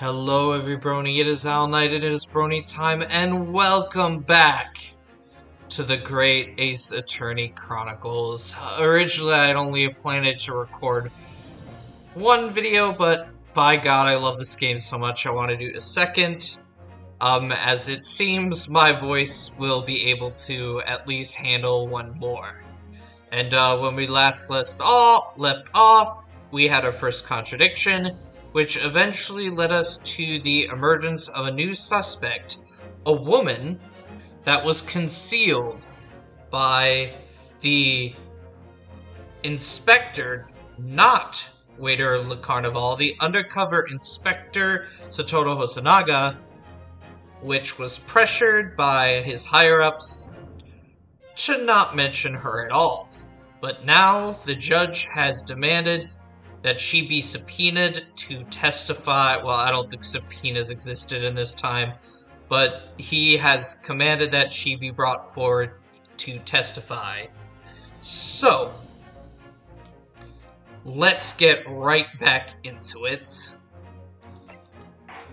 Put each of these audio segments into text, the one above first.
Hello everybrony, it is Al Knight, it is Brony time, and welcome back to the Great Ace Attorney Chronicles. Originally I'd only planned to record one video, but by God I love this game so much I want to do a second. As it seems my voice will be able to at least handle one more. And when we last left off, we had our first contradiction, which eventually led us to the emergence of a new suspect, a woman that was concealed by the inspector, not waiter of the carnival, the undercover inspector Satoru Hosonaga, which was pressured by his higher-ups to not mention her at all. But now the judge has demanded that she be subpoenaed to testify. Well, I don't think subpoenas existed in this time, but he has commanded that she be brought forward to testify. So, let's get right back into it,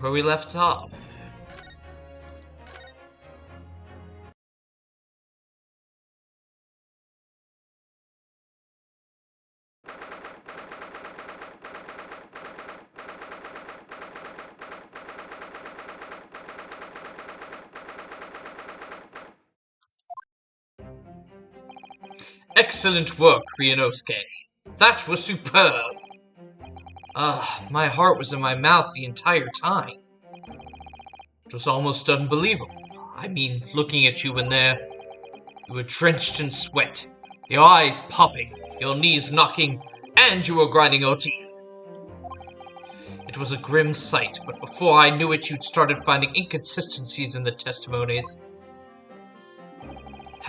where we left off. Excellent work, Ryunosuke. That was superb. My heart was in my mouth the entire time. It was almost unbelievable. I mean, looking at you in there, you were drenched in sweat, your eyes popping, your knees knocking, and you were grinding your teeth. It was a grim sight, but before I knew it, you'd started finding inconsistencies in the testimonies.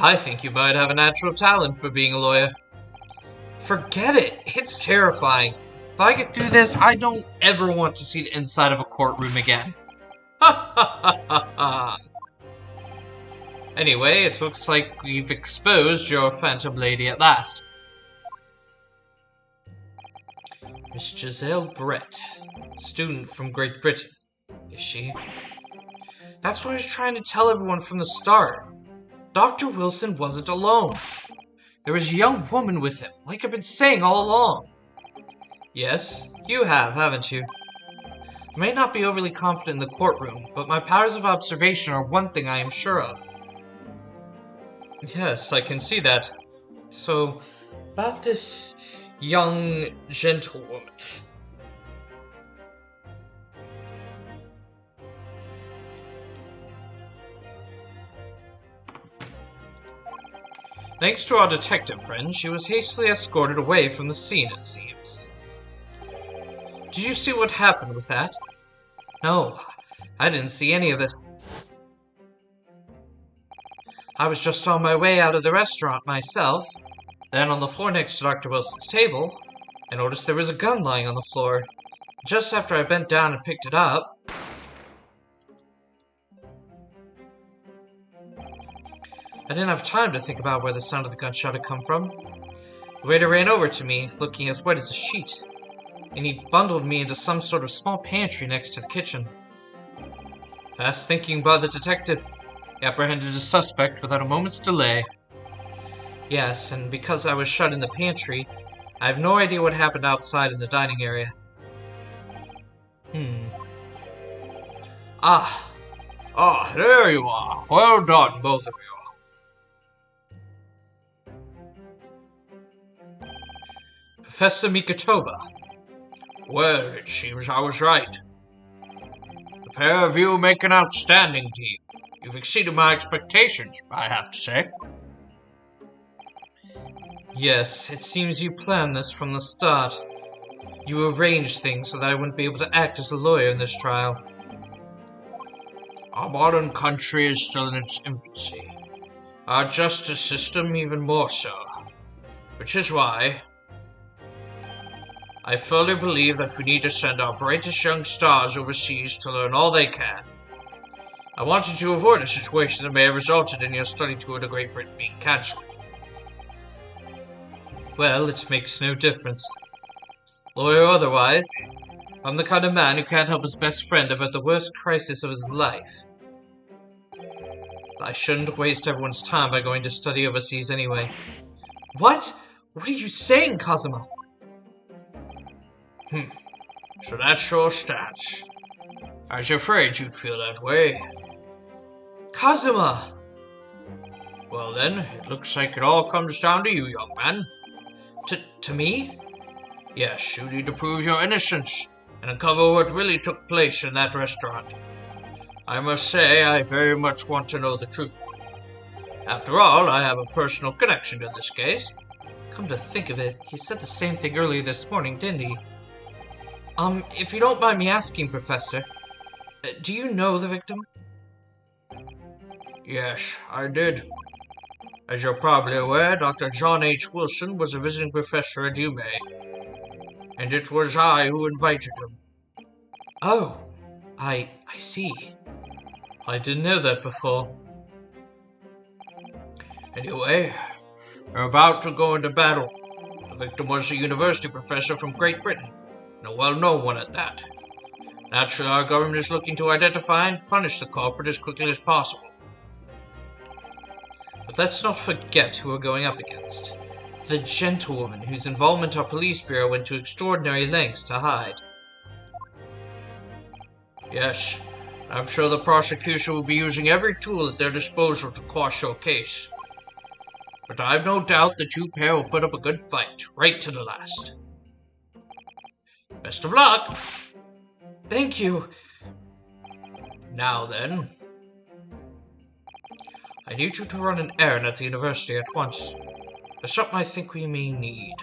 I think you might have a natural talent for being a lawyer. Forget it! It's terrifying. If I get through this, I don't ever want to see the inside of a courtroom again. Ha ha ha ha ha! Anyway, it looks like we've exposed your phantom lady at last. Miss Giselle Brett, student from Great Britain, is she? That's what I was trying to tell everyone from the start. Dr. Wilson wasn't alone. There was a young woman with him, like I've been saying all along. Yes, you have, haven't you? I may not be overly confident in the courtroom, but my powers of observation are one thing I am sure of. Yes, I can see that. So, about this young gentlewoman. Thanks to our detective friend, she was hastily escorted away from the scene, it seems. Did you see what happened with that? No, I didn't see any of it. I was just on my way out of the restaurant myself. Then on the floor next to Dr. Wilson's table, I noticed there was a gun lying on the floor. Just after I bent down and picked it up, I didn't have time to think about where the sound of the gunshot had come from. The waiter ran over to me, looking as white as a sheet, and he bundled me into some sort of small pantry next to the kitchen. Fast thinking by the detective, he apprehended the suspect without a moment's delay. Yes, and because I was shut in the pantry, I have no idea what happened outside in the dining area. There you are. Well done, both of you. Professor Mikatova. Well, it seems I was right. The pair of you make an outstanding team. You've exceeded my expectations, I have to say. Yes, it seems you planned this from the start. You arranged things so that I wouldn't be able to act as a lawyer in this trial. Our modern country is still in its infancy. Our justice system even more so. Which is why I fully believe that we need to send our brightest young stars overseas to learn all they can. I wanted to avoid a situation that may have resulted in your study tour to Great Britain being cancelled. Well, it makes no difference. Lawyer or otherwise, I'm the kind of man who can't help his best friend about the worst crisis of his life. I shouldn't waste everyone's time by going to study overseas anyway. What? What are you saying, Kazuma? So that's your stance. I was afraid you'd feel that way. Kazuma! Well then, it looks like it all comes down to you, young man. To me? Yes, you need to prove your innocence and uncover what really took place in that restaurant. I must say, I very much want to know the truth. After all, I have a personal connection to this case. Come to think of it, he said the same thing earlier this morning, didn't he? If you don't mind me asking, Professor, do you know the victim? Yes, I did. As you're probably aware, Dr. John H. Wilson was a visiting professor at UMA, and it was I who invited him. Oh, I see. I didn't know that before. Anyway, we're about to go into battle. The victim was a university professor from Great Britain, and a well-known one at that. Naturally, our government is looking to identify and punish the culprit as quickly as possible. But let's not forget who we're going up against. The gentlewoman whose involvement our police bureau went to extraordinary lengths to hide. Yes, I'm sure the prosecution will be using every tool at their disposal to quash your case. But I've no doubt the two pair will put up a good fight, right to the last. Best of luck! Thank you! Now then, I need you to run an errand at the university at once. There's something I think we may need.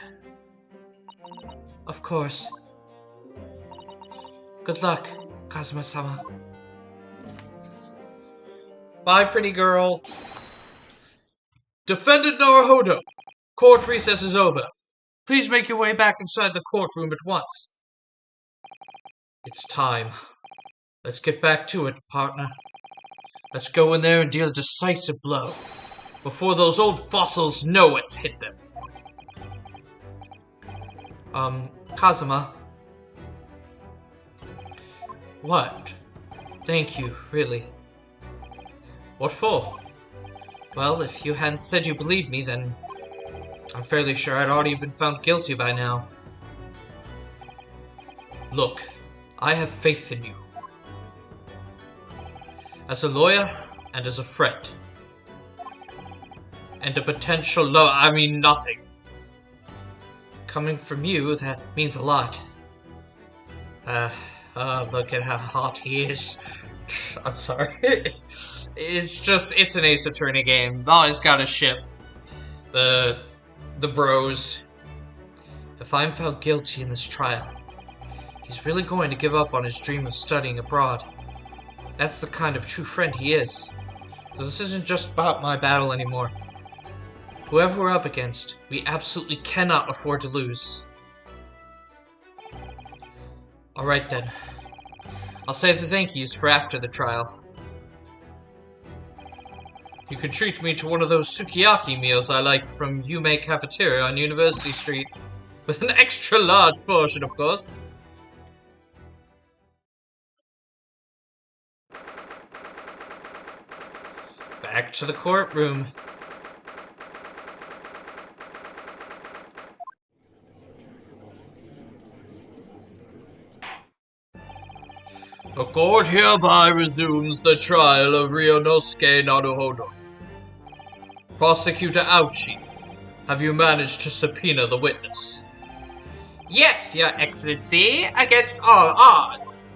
Of course. Good luck, Kazuma-sama. Bye, pretty girl. Defendant Naruhodo, court recess is over. Please make your way back inside the courtroom at once. It's time. Let's get back to it, partner. Let's go in there and deal a decisive blow, before those old fossils know what's hit them. Kazuma. What? Thank you, really. What for? Well, if you hadn't said you believed me, then I'm fairly sure I'd already been found guilty by now. Look, I have faith in you. As a lawyer, and as a friend. And a potential nothing. Coming from you, that means a lot. Look at how hot he is. I'm sorry. It's an Ace Attorney game. Always gotta ship the bros. If I'm found guilty in this trial, he's really going to give up on his dream of studying abroad. That's the kind of true friend he is. So this isn't just about my battle anymore. Whoever we're up against, we absolutely cannot afford to lose. Alright then. I'll save the thank yous for after the trial. You could treat me to one of those sukiyaki meals I like from Yume Cafeteria on University Street. With an extra large portion, of course. Back to the courtroom. The court hereby resumes the trial of Ryunosuke Naruhodo. Prosecutor Ouchi, have you managed to subpoena the witness? Yes, Your Excellency, against all odds.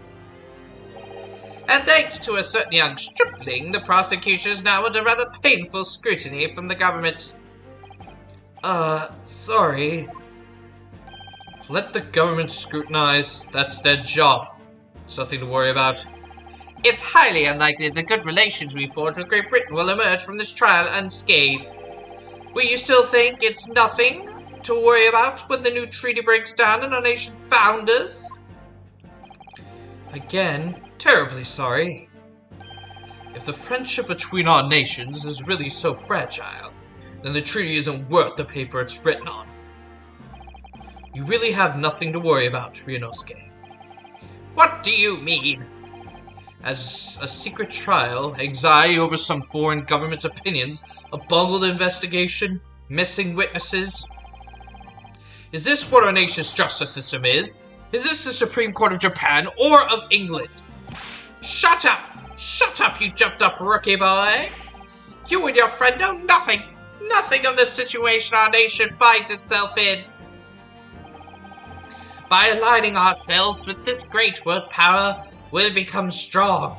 And thanks to a certain young stripling, the prosecution is now under rather painful scrutiny from the government. Sorry. Let the government scrutinize. That's their job. It's nothing to worry about. It's highly unlikely that the good relations we forge with Great Britain will emerge from this trial unscathed. Will you still think it's nothing to worry about when the new treaty breaks down and our nation founders? Again, terribly sorry. If the friendship between our nations is really so fragile, then the treaty isn't worth the paper it's written on. You really have nothing to worry about, Ryunosuke. What do you mean? As a secret trial, anxiety over some foreign government's opinions, a bungled investigation, missing witnesses? Is this what our nation's justice system is? Is this the Supreme Court of Japan or of England? Shut up! Shut up, you jumped-up rookie boy! You and your friend know nothing! Nothing of the situation our nation finds itself in! By aligning ourselves with this great world power, we'll become strong.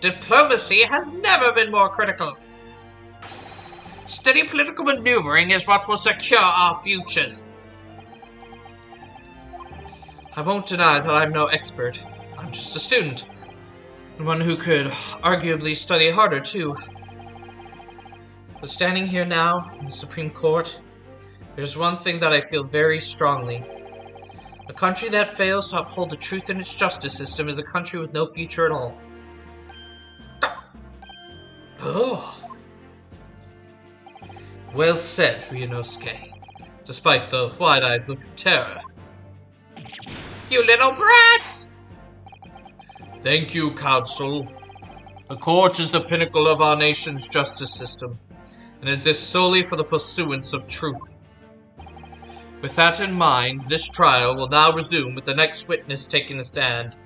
Diplomacy has never been more critical. Steady political maneuvering is what will secure our futures. I won't deny that I'm no expert. I'm just a student. One who could arguably study harder, too. But standing here now, in the Supreme Court, there's one thing that I feel very strongly. A country that fails to uphold the truth in its justice system is a country with no future at all. Oh. Well said, Ryunosuke, despite the wide-eyed look of terror. You little brats! Thank you, Counsel. The court is the pinnacle of our nation's justice system, and exists solely for the pursuance of truth. With that in mind, this trial will now resume with the next witness taking the stand.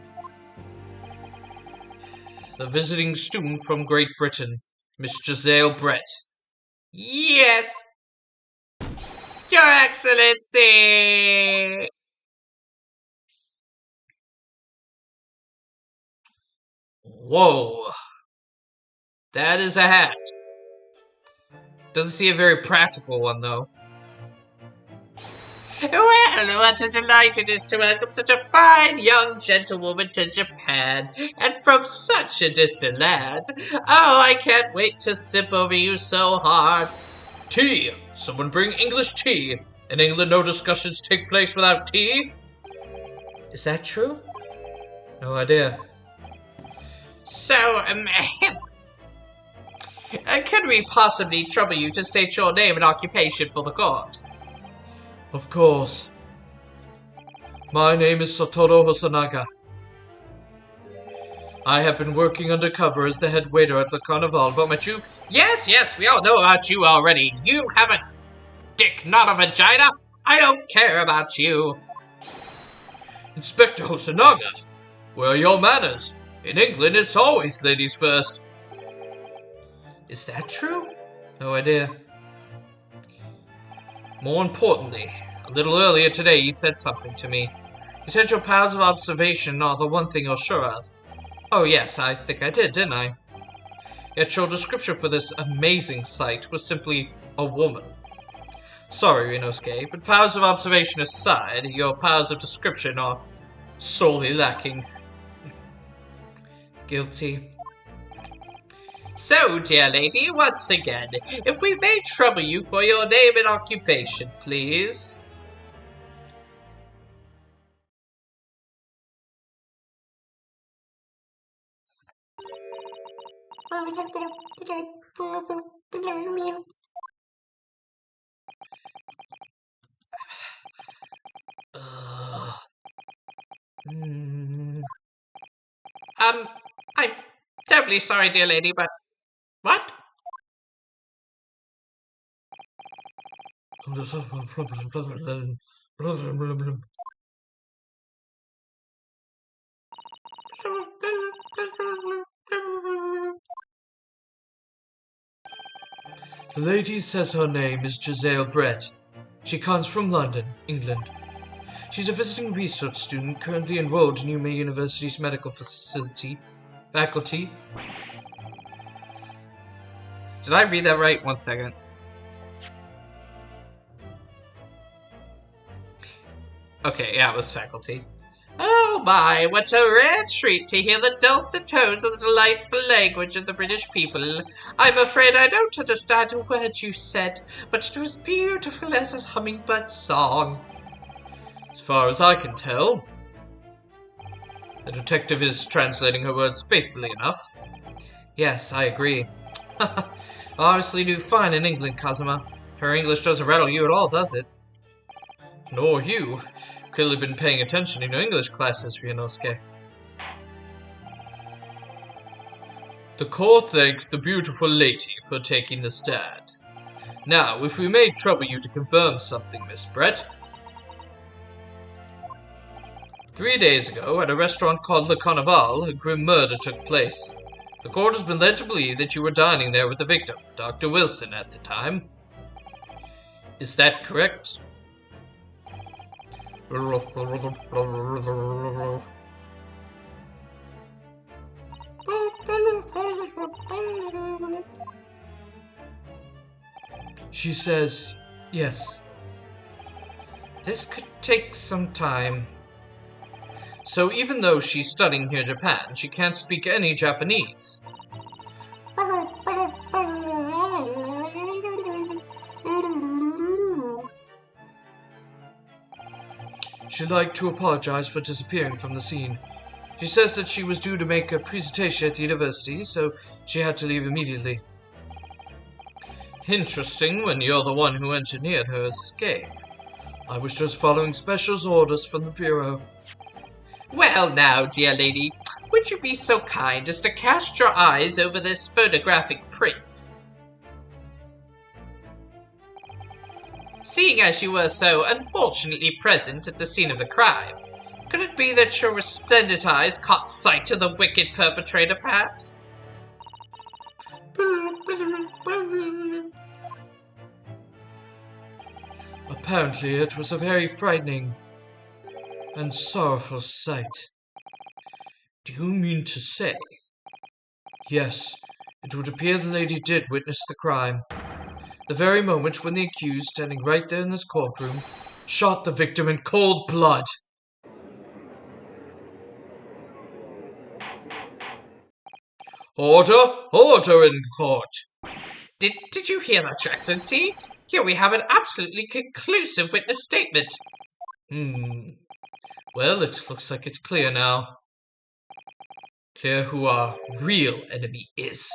The visiting student from Great Britain, Miss Giselle Brett. Yes! Your Excellency! Whoa. That is a hat. Doesn't seem a very practical one, though. Well, what a delight it is to welcome such a fine young gentlewoman to Japan, and from such a distant land. Oh, I can't wait to sip over you so hard. Tea! Someone bring English tea! In England, no discussions take place without tea? Is that true? No idea. So, can we possibly trouble you to state your name and occupation for the court? Of course. My name is Satoru Hosonaga. I have been working undercover as the head waiter at the Carnival, but met you... Yes, we all know about you already. You have a dick, not a vagina. I don't care about you. Inspector Hosonaga, where are your manners? In England, it's always ladies first. Is that true? No idea. More importantly, a little earlier today you said something to me. You said your powers of observation are the one thing you're sure of. Oh yes, I think I did, didn't I? Yet your description for this amazing sight was simply a woman. Sorry, Ryunosuke, but powers of observation aside, your powers of description are sorely lacking. Guilty. So, dear lady, once again, if we may trouble you for your name and occupation, please. I'm terribly sorry, dear lady, but... What? The lady says her name is Giselle Brett. She comes from London, England. She's a visiting research student currently enrolled in Ume University's medical faculty. Did I read that right? 1 second. Okay, yeah, it was faculty. Oh my, what a rare treat to hear the dulcet tones of the delightful language of the British people. I'm afraid I don't understand a word you said, but it was beautiful as a hummingbird's song. As far as I can tell. The detective is translating her words faithfully enough. Yes, I agree. Obviously do fine in England, Kazuma. Her English doesn't rattle you at all, does it? Nor you. Clearly been paying attention in your English classes, Ryunosuke. The court thanks the beautiful lady for taking the stand. Now, if we may trouble you to confirm something, Miss Brett. 3 days ago, at a restaurant called Le Carnival, a grim murder took place. The court has been led to believe that you were dining there with the victim, Dr. Wilson, at the time. Is that correct? She says, yes. This could take some time. So even though she's studying here in Japan, she can't speak any Japanese. She'd like to apologize for disappearing from the scene. She says that she was due to make a presentation at the university, so she had to leave immediately. Interesting when you're the one who engineered her escape. I was just following special orders from the Bureau. Well now, dear lady, would you be so kind as to cast your eyes over this photographic print? Seeing as you were so unfortunately present at the scene of the crime, could it be that your resplendent eyes caught sight of the wicked perpetrator, perhaps? Apparently it was a very frightening and sorrowful sight. Do you mean to say? Yes, it would appear the lady did witness the crime. The very moment when the accused, standing right there in this courtroom, shot the victim in cold blood. Order! Order in court! Did you hear that, Your Excellency? Here we have an absolutely conclusive witness statement. Well, it looks like it's clear now. Clear who our real enemy is.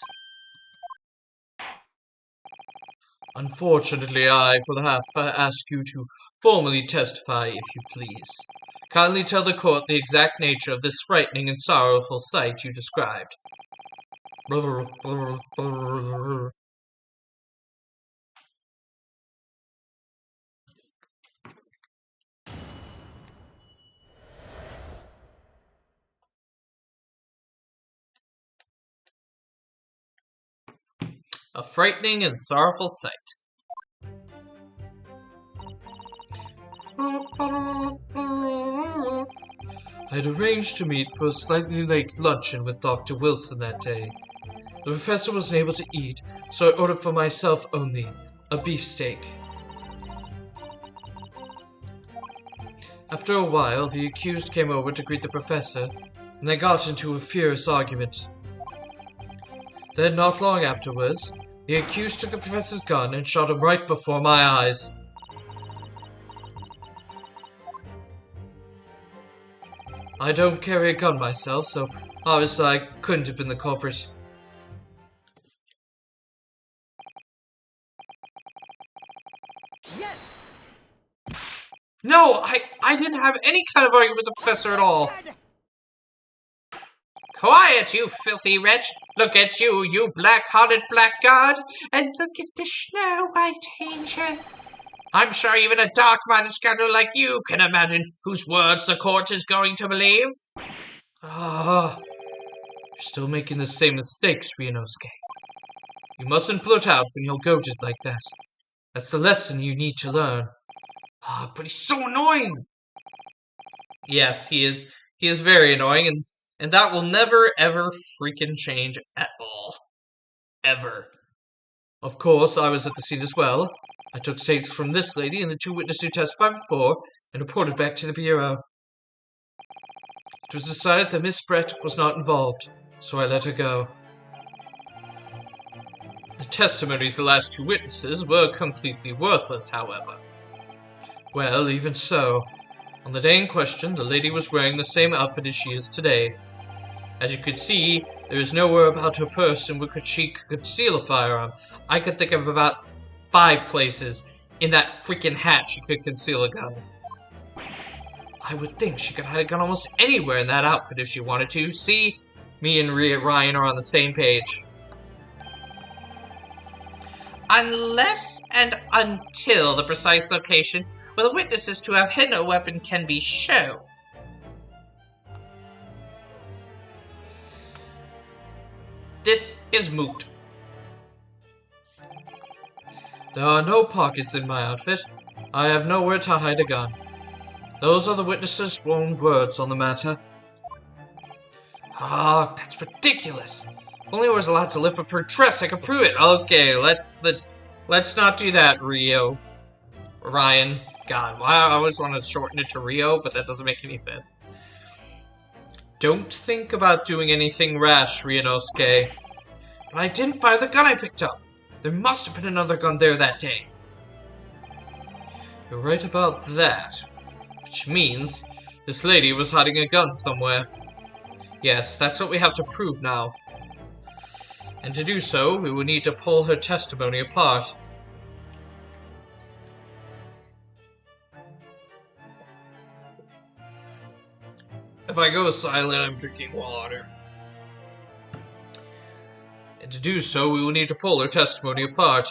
Unfortunately, I will have to ask you to formally testify, if you please. Kindly tell the court the exact nature of this frightening and sorrowful sight you described. A frightening and sorrowful sight. I'd arranged to meet for a slightly late luncheon with Dr. Wilson that day. The professor wasn't able to eat, so I ordered for myself only a beefsteak. After a while, the accused came over to greet the professor, and they got into a furious argument. Then, not long afterwards, the accused took the professor's gun and shot him right before my eyes. I don't carry a gun myself, so obviously I couldn't have been the culprit. Yes! No, I didn't have any kind of argument with the professor at all. Quiet, you filthy wretch! Look at you, you black-hearted blackguard! And look at the snow-white angel! I'm sure even a dark-minded scoundrel like you can imagine whose words the court is going to believe. You're still making the same mistakes, Ryunosuke. You mustn't blurt out when you're goaded like that. That's the lesson you need to learn. But he's so annoying! Yes, he is very annoying, and that will never, ever freaking change at all. Ever. Of course, I was at the scene as well. I took statements from this lady and the two witnesses who testified before, and reported back to the Bureau. It was decided that Miss Brett was not involved, so I let her go. The testimonies of the last two witnesses were completely worthless, however. Well, even so. On the day in question, the lady was wearing the same outfit as she is today. As you could see, there is nowhere about her purse in which she could conceal a firearm. I could think of about 5 places in that freaking hat she could conceal a gun. I would think she could hide a gun almost anywhere in that outfit if she wanted to. See, Me and Ryan are on the same page. Unless and until the precise location where the witness is to have hidden a weapon can be shown. This is moot. There are no pockets in my outfit. I have nowhere to hide a gun. Those are the witness's own words on the matter. Ah, that's ridiculous. If only I was allowed to lift up her dress, I could prove it. Okay, let's not do that, Ryan. God, why I always want to shorten it to Rio, but that doesn't make any sense. Don't think about doing anything rash, Ryunosuke. But I didn't fire the gun I picked up. There must have been another gun there that day. You're right about that. Which means this lady was hiding a gun somewhere. Yes, that's what we have to prove now. And to do so, we will need to pull her testimony apart. If I go silent, I'm drinking water. And to do so, we will need to pull her testimony apart.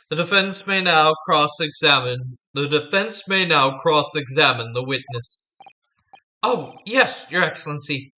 The defense may now cross-examine. The witness. Oh, yes, Your Excellency.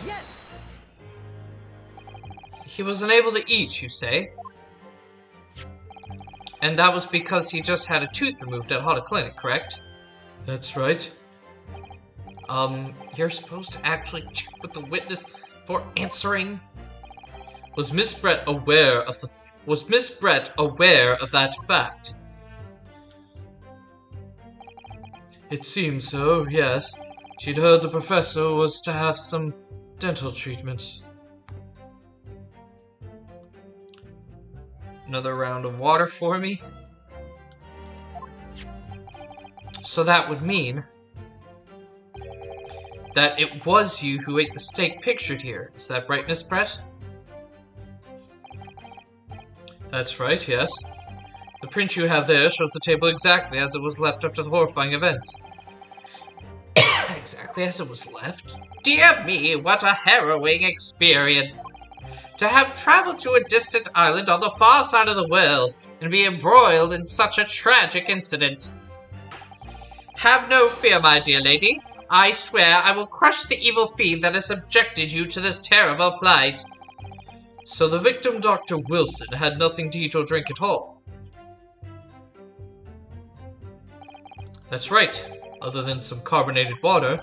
Yes! He was unable to eat, you say? And that was because he just had a tooth removed at Hada Clinic, correct? That's right. You're supposed to actually check with the witness for answering. Was Miss Brett aware of that fact? It seems so, yes. She'd heard the professor was to have some dental treatment. Another round of water for me. So that would mean that it was you who ate the steak pictured here. Is that right, Miss Brett? That's right, yes. The print you have there shows the table exactly as it was left after the horrifying events. Exactly as it was left? Dear me, what a harrowing experience! To have traveled to a distant island on the far side of the world and be embroiled in such a tragic incident. Have no fear, my dear lady. I swear I will crush the evil fiend that has subjected you to this terrible plight. So the victim, Dr. Wilson, had nothing to eat or drink at all? That's right, other than some carbonated water.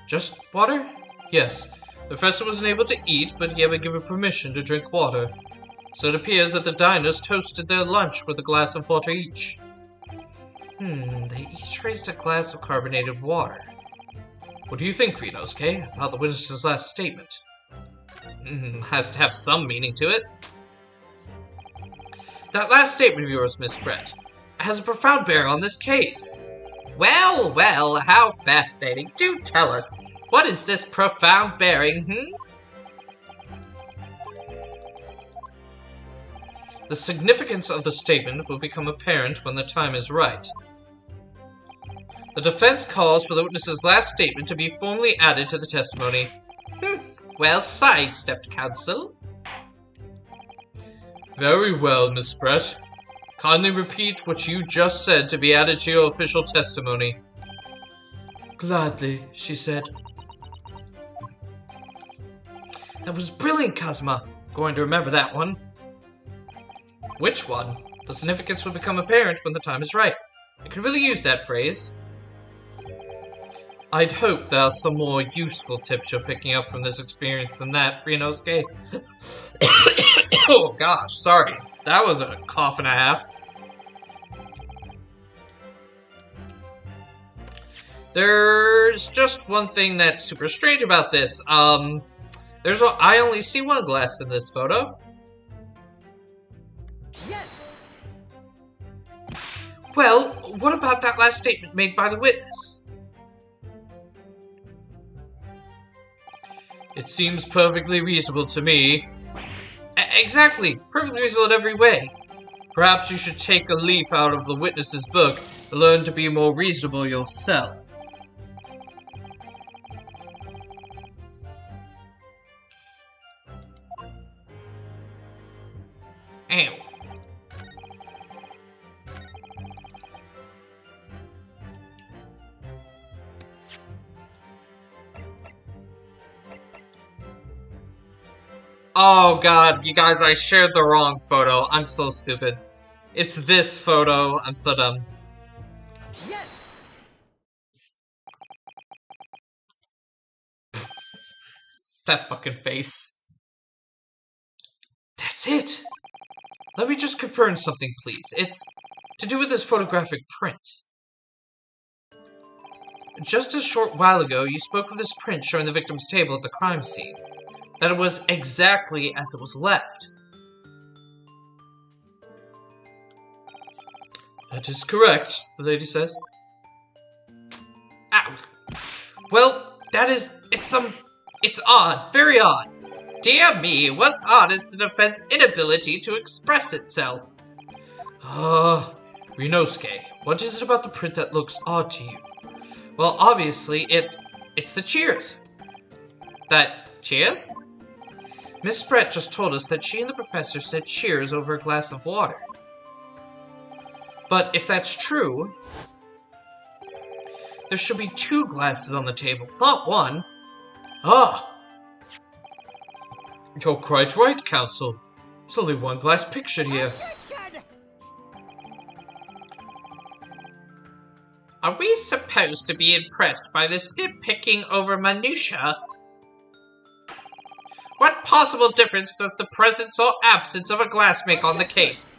Just water? Yes. The professor wasn't able to eat, but he had been given permission to drink water. So it appears that the diners toasted their lunch with a glass of water each. They each raised a glass of carbonated water. What do you think, Ryunosuke, about the witness's last statement? Has to have some meaning to it. That last statement of yours, Miss Brett, has a profound bearing on this case. Well, well, how fascinating. Do tell us, what is this profound bearing, The significance of the statement will become apparent when the time is right. The defense calls for the witness's last statement to be formally added to the testimony. Well sidestepped, counsel. Very well, Miss Brett. Kindly repeat what you just said to be added to your official testimony. Gladly, she said. That was brilliant, Kazuma. Going to remember that one. Which one? The significance will become apparent when the time is right. I could really use that phrase. I'd hope there are some more useful tips you're picking up from this experience than that, Ryunosuke. Oh gosh, sorry. That was a cough and a half. There's just one thing that's super strange about this. I only see one glass in this photo. Yes. Well, what about that last statement made by the witness? It seems perfectly reasonable to me. Exactly, perfectly reasonable in every way. Perhaps you should take a leaf out of the witness's book and learn to be more reasonable yourself. Ow. Oh god, you guys, I shared the wrong photo. I'm so stupid. It's this photo. I'm so dumb. Yes. That fucking face. That's it. Let me just confirm something, please. It's to do with this photographic print. Just a short while ago, you spoke of this print showing the victim's table at the crime scene. That it was exactly as it was left. That is correct, the lady says. Ow. Well, it's odd, very odd. Dear me, what's odd is the defense's inability to express itself. Ryunosuke, what is it about the print that looks odd to you? Well, obviously, it's the cheers. That cheers? Miss Brett just told us that she and the professor said cheers over a glass of water. But if that's true, there should be 2 glasses on the table, not 1. Ah! You're quite right, Counsel. There's only 1 glass pictured here. Are we supposed to be impressed by this nitpicking over minutia? What possible difference does the presence or absence of a glass make on the case?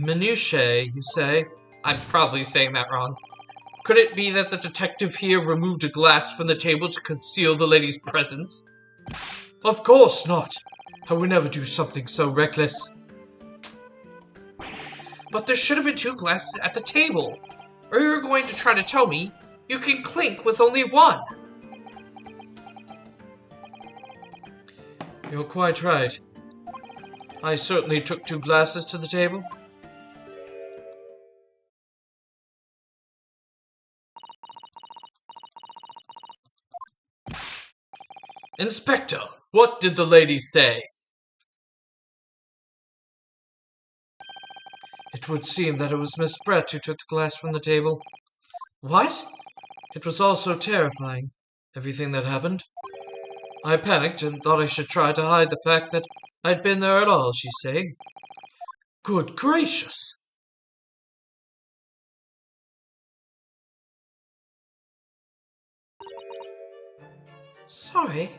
Minutiae, you say? I'm probably saying that wrong. Could it be that the detective here removed a glass from the table to conceal the lady's presence? Of course not. I would never do something so reckless. But there should have been 2 glasses at the table. Or you're going to try to tell me you can clink with only 1. You're quite right. I certainly took 2 glasses to the table. Inspector, what did the lady say? It would seem that it was Miss Brett who took the glass from the table. What? It was all so terrifying, everything that happened. I panicked and thought I should try to hide the fact that I'd been there at all, she's saying. Good gracious! Sorry.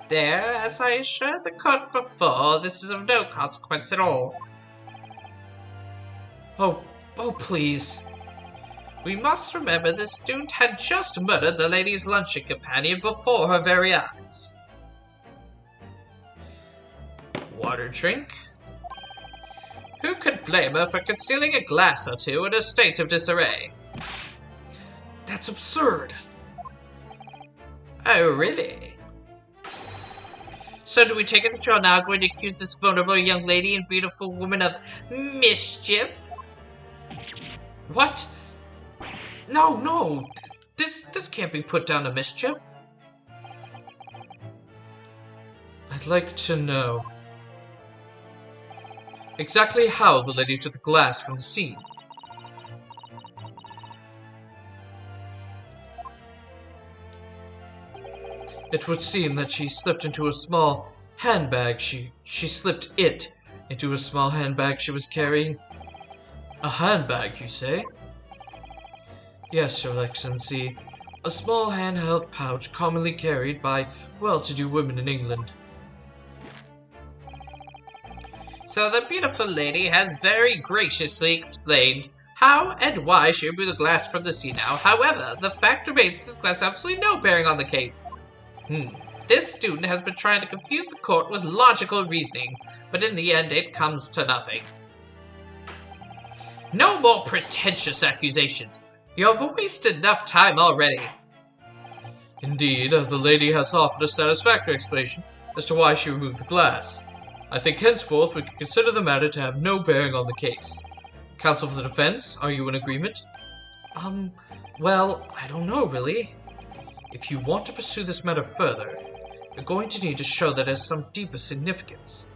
There, as I assured the court before, this is of no consequence at all. Oh, please. We must remember this student had just murdered the lady's lunching companion before her very eyes. Water drink? Who could blame her for concealing a glass or 2 in a state of disarray? That's absurd. Oh, really? So do we take it that you're now going to accuse this vulnerable young lady and beautiful woman of mischief? What? No. This can't be put down to mischief. I'd like to know exactly how the lady took the glass from the scene. It would seem that she slipped into a small handbag. She slipped it into a small handbag she was carrying. A handbag, you say? Yes, Your Excellency. A small handheld pouch commonly carried by well-to-do women in England. So the beautiful lady has very graciously explained how and why she removed the glass from the sea now. However, the fact remains this glass has absolutely no bearing on the case. This student has been trying to confuse the court with logical reasoning, but in the end it comes to nothing. No more pretentious accusations. You have wasted enough time already. Indeed, the lady has offered a satisfactory explanation as to why she removed the glass. I think henceforth we can consider the matter to have no bearing on the case. Counsel for the defense, are you in agreement? Well, I don't know, really. If you want to pursue this matter further, you're going to need to show that it has some deeper significance.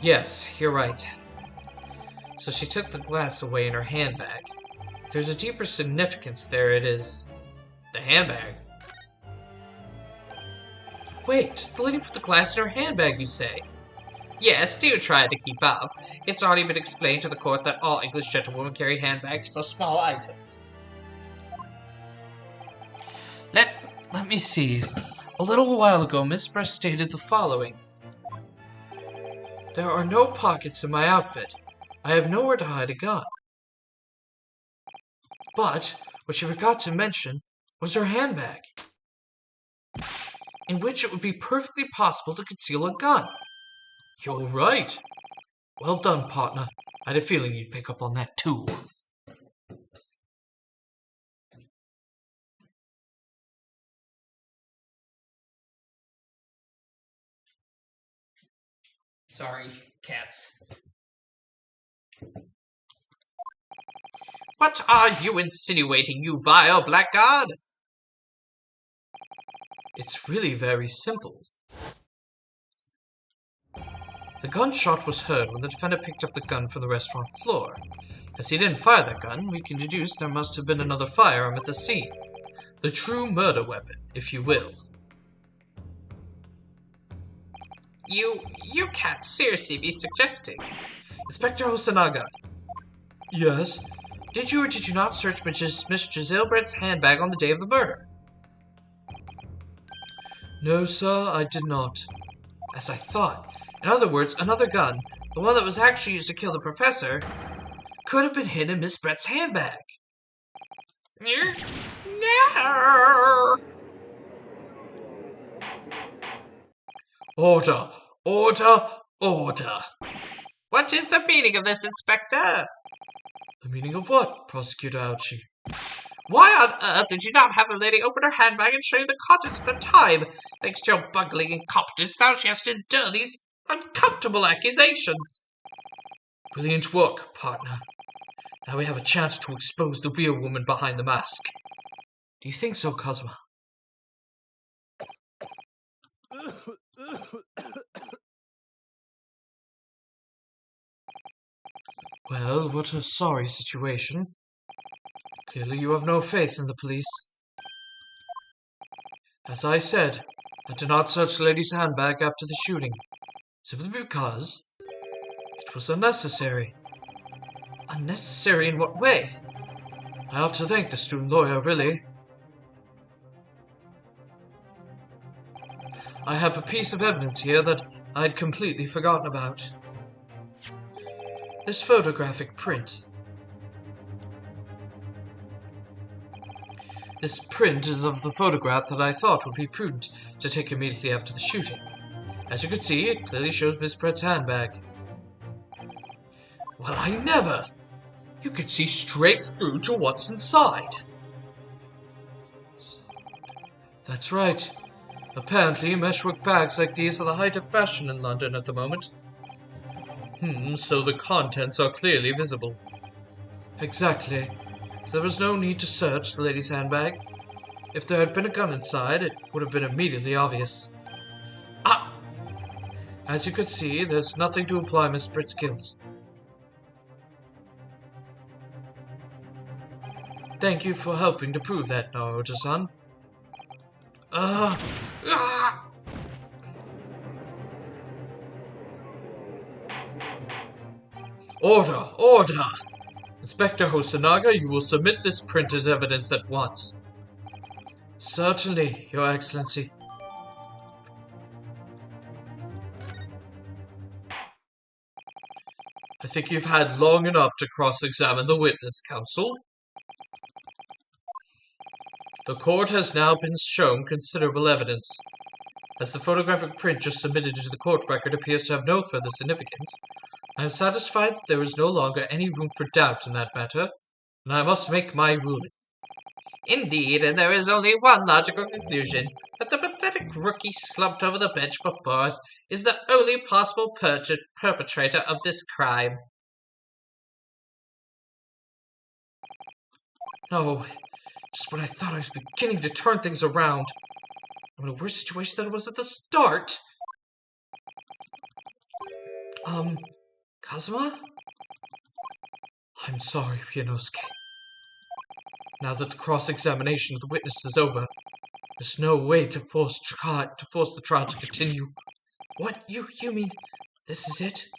Yes, you're right. So she took the glass away in her handbag. If there's a deeper significance there, it is the handbag. Wait, the lady put the glass in her handbag, you say? Yes, do try to keep up. It's already been explained to the court that all English gentlewomen carry handbags for small items. Let me see. A little while ago, Miss Brest stated the following. There are no pockets in my outfit. I have nowhere to hide a gun. But what she forgot to mention was her handbag, in which it would be perfectly possible to conceal a gun. You're right. Well done, partner. I had a feeling you'd pick up on that too. Sorry, cats. What are you insinuating, you vile blackguard? It's really very simple. The gunshot was heard when the defendant picked up the gun from the restaurant floor. As he didn't fire that gun, we can deduce there must have been another firearm at the scene. The true murder weapon, if you will. You can't seriously be suggesting. Inspector Hosanaga. Yes? Did you or did you not search Miss Giselle Brett's handbag on the day of the murder? No, sir, I did not. As I thought. In other words, another gun, the one that was actually used to kill the professor, could have been hidden in Miss Brett's handbag. No! Order! Order! Order! What is the meaning of this, Inspector? The meaning of what, Prosecutor Ouchie? Why on earth did you not have the lady open her handbag and show you the contents at the time? Thanks to your bungling incompetence, now she has to endure these uncomfortable accusations. Brilliant work, partner. Now we have a chance to expose the real woman behind the mask. Do you think so, Cosma? Well, what a sorry situation. Clearly you have no faith in the police. As I said, I did not search the lady's handbag after the shooting, simply because it was unnecessary. Unnecessary in what way? I ought to thank the student lawyer, really. I have a piece of evidence here that I had completely forgotten about. This photographic print. This print is of the photograph that I thought would be prudent to take immediately after the shooting. As you can see, it clearly shows Miss Brett's handbag. Well, I never! You could see straight through to what's inside. That's right. Apparently, meshwork bags like these are the height of fashion in London at the moment. So the contents are clearly visible. Exactly. So there was no need to search the lady's handbag. If there had been a gun inside, it would have been immediately obvious. Ah! As you could see, there's nothing to imply Miss Britt's guilt. Thank you for helping to prove that, Naruto-san. Ah! Order! Order! Inspector Hosonaga, you will submit this print as evidence at once. Certainly, Your Excellency. I think you've had long enough to cross-examine the witness, Counsel. The court has now been shown considerable evidence. As the photographic print just submitted to the court record appears to have no further significance, I am satisfied that there is no longer any room for doubt in that matter, and I must make my ruling. Indeed, and there is only one logical conclusion, that the pathetic rookie slumped over the bench before us is the only possible perpetrator of this crime. No, just when I thought I was beginning to turn things around. I'm in a worse situation than I was at the start. Kazuma? I'm sorry, Ryunosuke. Now that the cross-examination of the witness is over, there's no way to force the trial to continue. What? You mean this is it?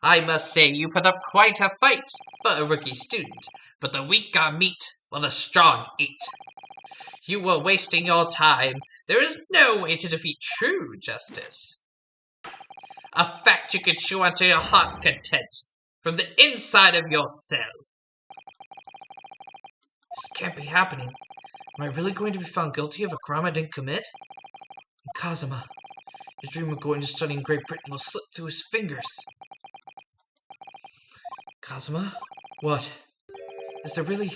I must say you put up quite a fight for a rookie student, but the weak got meat while the strong eat. You were wasting your time. There is no way to defeat true justice. A fact you can chew unto your heart's content, from the inside of your cell. This can't be happening. Am I really going to be found guilty of a crime I didn't commit? And Kazuma, his dream of going to study in Great Britain will slip through his fingers. Kazuma? What? Is there really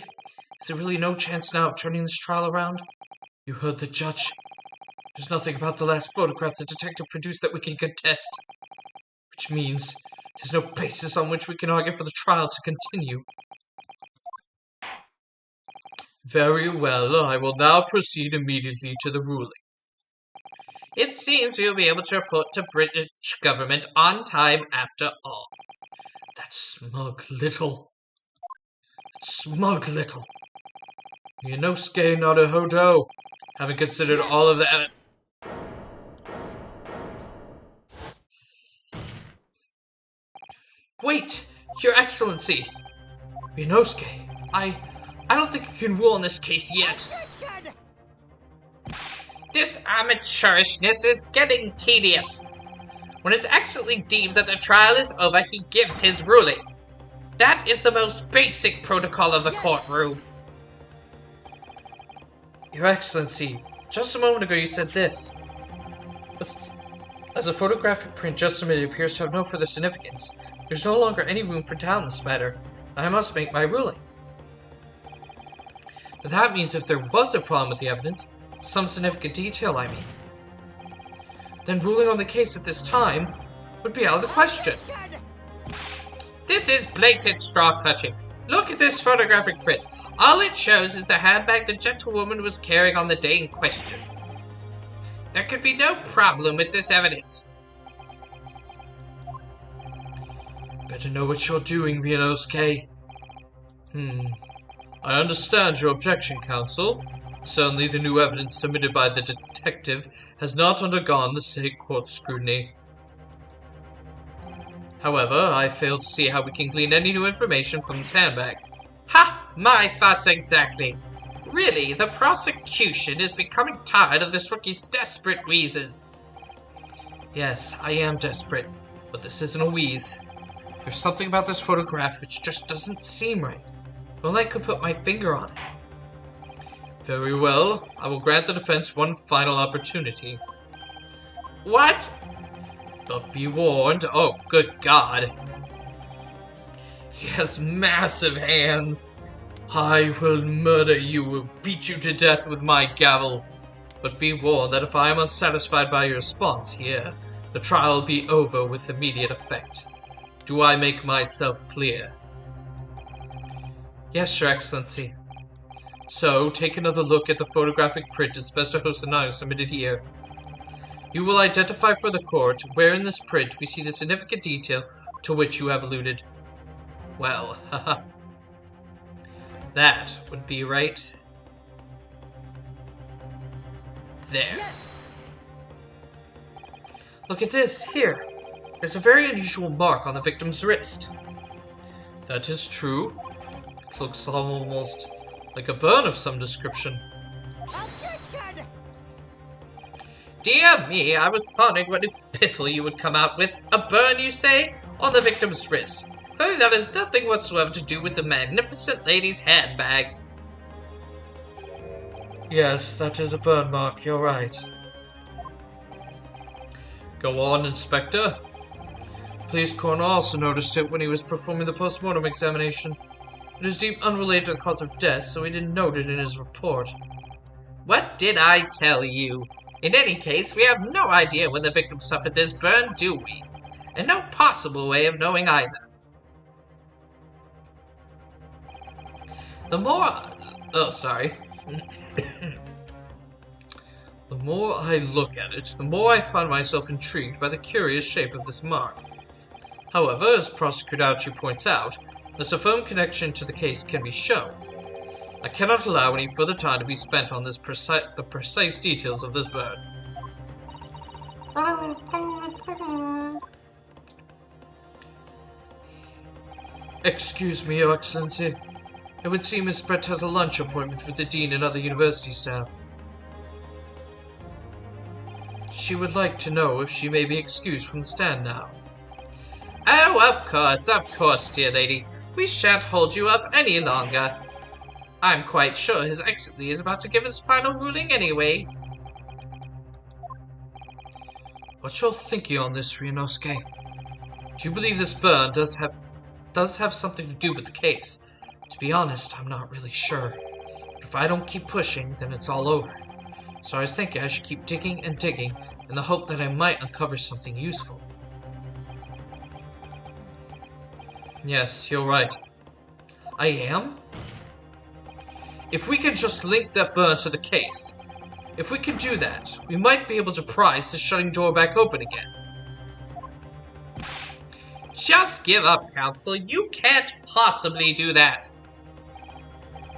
no chance now of turning this trial around? You heard the judge. There's nothing about the last photograph the detective produced that we can contest. Which means there's no basis on which we can argue for the trial to continue. Very well, I will now proceed immediately to the ruling. It seems we will be able to report to British government on time after all. That smug little. Ryunosuke Naruhodo, having considered all of the Wait, Your Excellency! Ryunosuke, I don't think you can rule in this case yet. This amateurishness is getting tedious. When His Excellency deems that the trial is over, he gives his ruling. That is the most basic protocol of the courtroom. Your Excellency, just a moment ago you said this. As a photographic print just submitted appears to have no further significance, there's no longer any room for doubt in this matter. I must make my ruling. But that means if there was a problem with the evidence, some significant detail I mean, then ruling on the case at this time would be out of the question. This is blatant straw clutching. Look at this photographic print. All it shows is the handbag the gentlewoman was carrying on the day in question. There could be no problem with this evidence. Better know what you're doing, Ryunosuke. I understand your objection, Counsel. Certainly the new evidence submitted by the detective has not undergone the state court scrutiny. However, I fail to see how we can glean any new information from this handbag. Ha! My thoughts exactly. Really, the prosecution is becoming tired of this rookie's desperate wheezes. Yes, I am desperate, but this isn't a wheeze. There's something about this photograph which just doesn't seem right. Well, I could put my finger on it. Very well, I will grant the defense one final opportunity. What? But be warned. Oh, good God. He has massive hands. I will murder you or beat you to death with my gavel. But be warned that if I am unsatisfied by your response here, the trial will be over with immediate effect. Do I make myself clear? Yes, Your Excellency. So, take another look at the photographic print Inspector Hosonaga submitted here. You will identify for the court where in this print we see the significant detail to which you have alluded. Well, haha. That would be right there. Yes. Look at this, here. There's a very unusual mark on the victim's wrist. That is true. It looks almost like a burn of some description. Objection! Dear me, I was pondering what new piffle you would come out with. A burn, you say? On the victim's wrist. Clearly that has nothing whatsoever to do with the magnificent lady's handbag. Yes, that is a burn mark, you're right. Go on, Inspector. The police coroner also noticed it when he was performing the post-mortem examination. It is deemed unrelated to the cause of death, so he didn't note it in his report. What did I tell you? In any case, we have no idea when the victim suffered this burn, do we? And no possible way of knowing either. The more... Oh, sorry. The more I look at it, the more I find myself intrigued by the curious shape of this mark. However, as Prosecutor Ouchie points out, unless a firm connection to the case can be shown, I cannot allow any further time to be spent on the precise details of this burn. Excuse me, Your Excellency. It would seem Miss Brett has a lunch appointment with the Dean and other university staff. She would like to know if she may be excused from the stand now. Oh, of course, dear lady. We shan't hold you up any longer. I'm quite sure His Excellency is about to give his final ruling anyway. What's your thinking on this, Ryunosuke? Do you believe this burn does have something to do with the case? To be honest, I'm not really sure. But if I don't keep pushing, then it's all over. So I was thinking I should keep digging and digging in the hope that I might uncover something useful. Yes, you're right. I am? If we can just link that burn to the case, if we can do that, we might be able to prise the shutting door back open again. Just give up, Counsel. You can't possibly do that.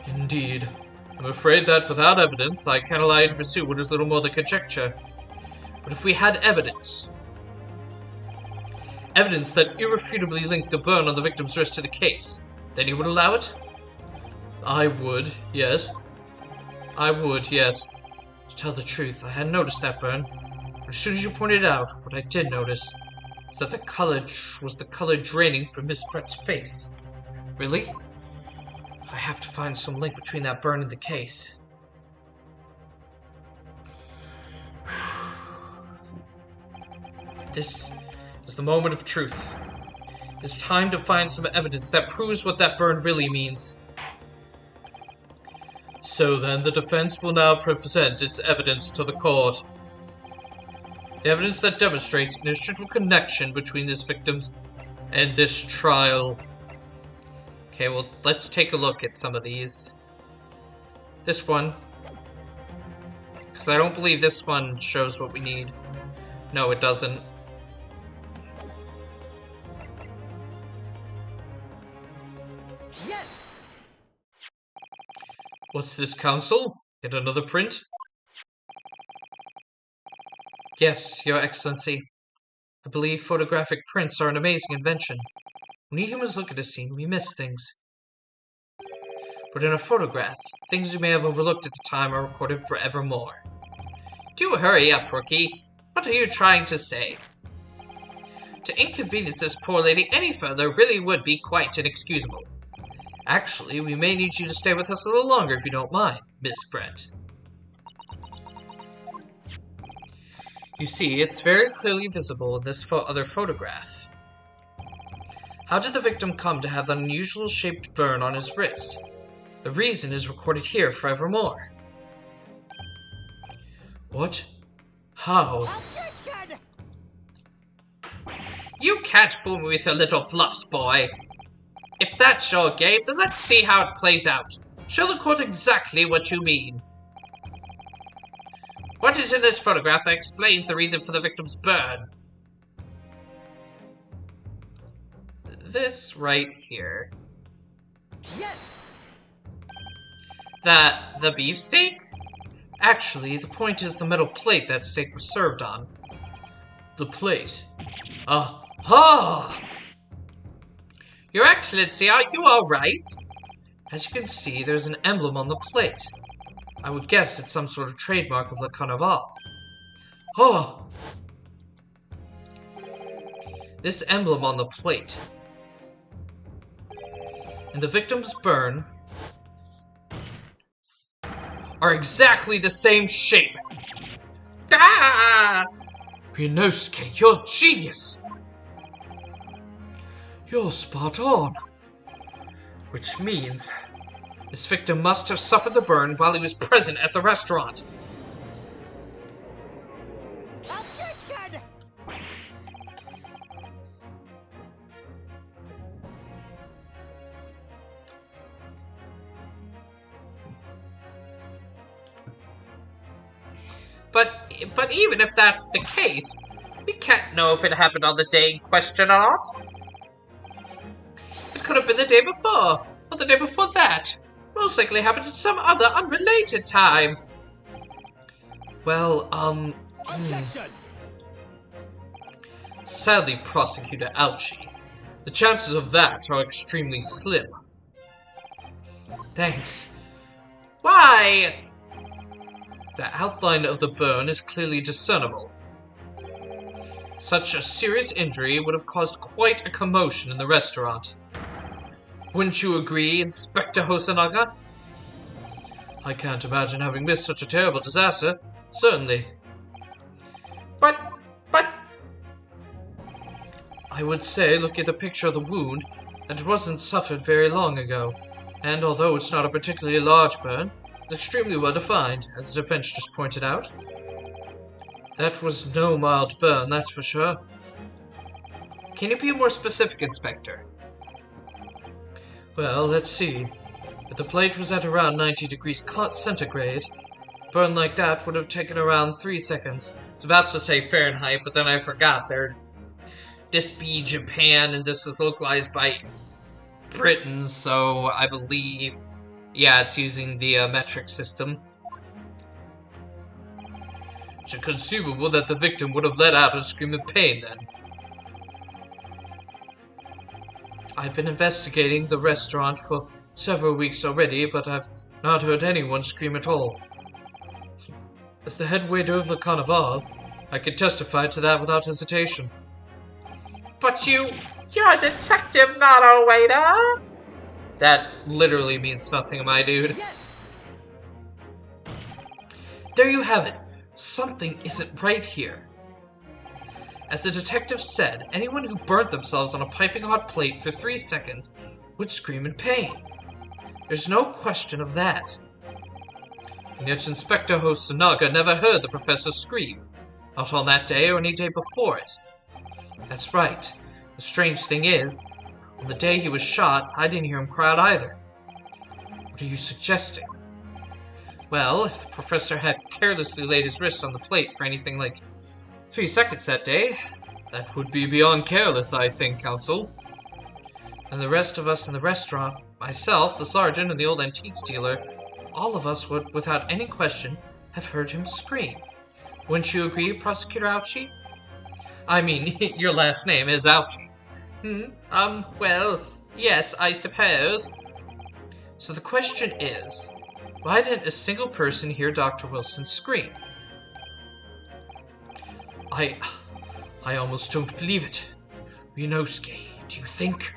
Indeed. I'm afraid that without evidence, I can't allow you to pursue what is little more than conjecture. But if we had evidence that irrefutably linked the burn on the victim's wrist to the case, then you would allow it? I would, yes. To tell the truth, I hadn't noticed that burn. But as soon as you pointed it out, what I did notice is that the color was the color draining from Miss Brett's face. Really? I have to find some link between that burn and the case. This is the moment of truth. It's time to find some evidence that proves what that burn really means. So then, the defense will now present its evidence to the court. The evidence that demonstrates an inextricable connection between this victim and this trial. Okay, well, let's take a look at some of these. This one. Because I don't believe this one shows what we need. No, it doesn't. Yes. What's this, Counsel? Yet another print? Yes, Your Excellency. I believe photographic prints are an amazing invention. When we humans look at a scene, we miss things. But in a photograph, things you may have overlooked at the time are recorded forevermore. Do hurry up, Rookie. What are you trying to say? To inconvenience this poor lady any further really would be quite inexcusable. Actually, we may need you to stay with us a little longer if you don't mind, Miss Brett. You see, it's very clearly visible in this other photograph. How did the victim come to have that unusual shaped burn on his wrist? The reason is recorded here forevermore. What? How? Objection! You can't fool me with your little bluffs, boy. If that's your game, then let's see how it plays out. Show the court exactly what you mean. What is in this photograph that explains the reason for the victim's burn? This right here. Yes. That the beefsteak? Actually, the point is the metal plate that steak was served on. The plate. Aha! Your Excellency, are you alright? As you can see, there's an emblem on the plate. I would guess it's some sort of trademark of Le Carnaval. Oh! This emblem on the plate and the victim's burn are exactly the same shape. Ah! Ryunosuke, you're a genius! You're spot on. Which means this victim must have suffered the burn while he was present at the restaurant. Objection! But even if that's the case, we can't know if it happened on the day in question or not. It could have been the day before, or the day before that. Most likely happened at some other unrelated time. Well, Objection! Sadly, Prosecutor Ouchie, the chances of that are extremely slim. Thanks. Why? The outline of the burn is clearly discernible. Such a serious injury would have caused quite a commotion in the restaurant. Wouldn't you agree, Inspector Hosonaga? I can't imagine having missed such a terrible disaster, certainly. But... I would say, looking at the picture of the wound, that it wasn't suffered very long ago, and although it's not a particularly large burn, it's extremely well defined, as the defense just pointed out. That was no mild burn, that's for sure. Can you be more specific, Inspector? Well, let's see. If the plate was at around 90 degrees centigrade, a burn like that would have taken around 3 seconds. I was about to say Fahrenheit, but then I forgot. This be Japan, and this is localized by Britain, so I believe, yeah, it's using the metric system. It's inconceivable that the victim would have let out a scream of pain then. I've been investigating the restaurant for several weeks already, but I've not heard anyone scream at all. As the head waiter of Le Carnaval, I can testify to that without hesitation. But you're a detective, not a waiter! That literally means nothing, my dude. Yes! There you have it. Something isn't right here. As the detective said, anyone who burnt themselves on a piping hot plate for 3 seconds would scream in pain. There's no question of that. And yet Inspector Hosonaga never heard the professor scream. Not on that day or any day before it. That's right. The strange thing is, on the day he was shot, I didn't hear him cry out either. What are you suggesting? Well, if the professor had carelessly laid his wrist on the plate for anything like 3 seconds that day, that would be beyond careless, I think, Counsel. And the rest of us in the restaurant, myself, the sergeant, and the old antiques dealer, all of us would, without any question, have heard him scream. Wouldn't you agree, Prosecutor Ouchie? I mean, your last name is Ouchie. Well, yes, I suppose. So the question is, why didn't a single person hear Dr. Wilson scream? I almost don't believe it. Ryunosuke, do you think?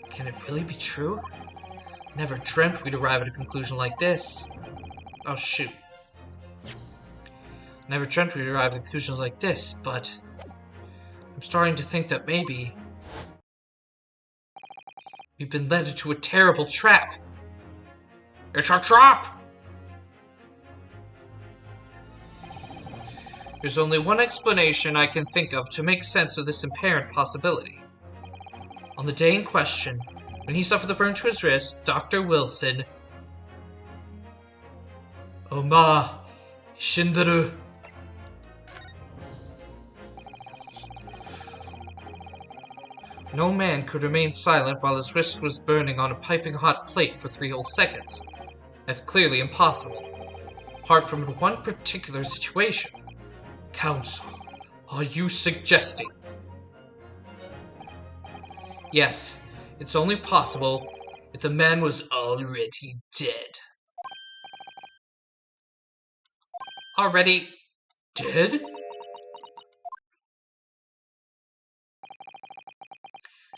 Can it really be true? I never dreamt we'd arrive at a conclusion like this. Oh, shoot. Never dreamt we'd arrive at conclusions like this, but I'm starting to think that maybe we've been led into a terrible trap. It's a trap! There's only one explanation I can think of to make sense of this apparent possibility. On the day in question, when he suffered the burn to his wrist, Dr. Wilson... Oma, Shinderu. No man could remain silent while his wrist was burning on a piping hot plate for 3 whole seconds. That's clearly impossible. Apart from in one particular situation. Counsel, are you suggesting? Yes, it's only possible if the man was already dead. Already dead?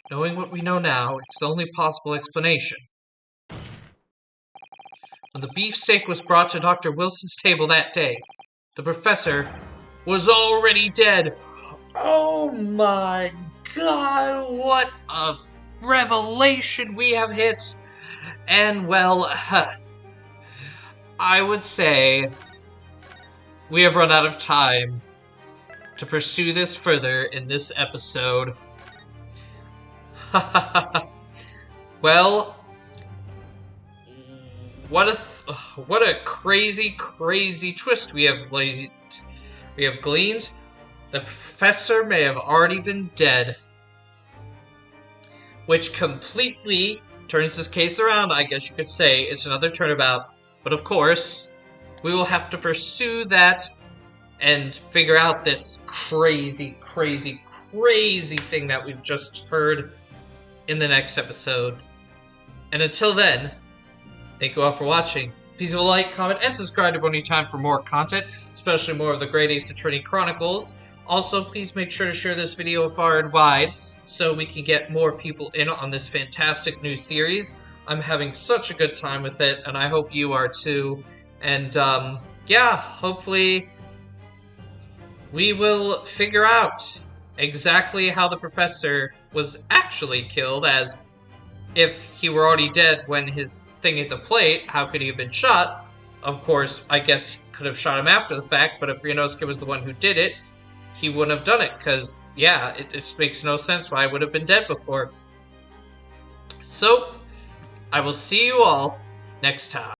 Knowing what we know now, it's the only possible explanation. When the beefsteak was brought to Dr. Wilson's table that day, the professor was already dead. Oh my god, what a revelation we have hit. And well, I would say we have run out of time to pursue this further in this episode. Well, what a crazy twist we have gleaned. The professor may have already been dead, which completely turns this case around, I guess you could say. It's another turnabout, but of course, we will have to pursue that and figure out this crazy thing that we've just heard in the next episode. And until then, thank you all for watching. Please leave a like, comment, and subscribe to Boney Time for more content, especially more of the Great Ace Attorney Chronicles. Also, please make sure to share this video far and wide so we can get more people in on this fantastic new series. I'm having such a good time with it, and I hope you are too. And yeah, hopefully we will figure out exactly how the professor was actually killed, as if he were already dead when his thing hit the plate, how could he have been shot? Of course, I guess he could have shot him after the fact, but if Ryunosuke was the one who did it, he wouldn't have done it, because, yeah, it just makes no sense why I would have been dead before. So, I will see you all next time.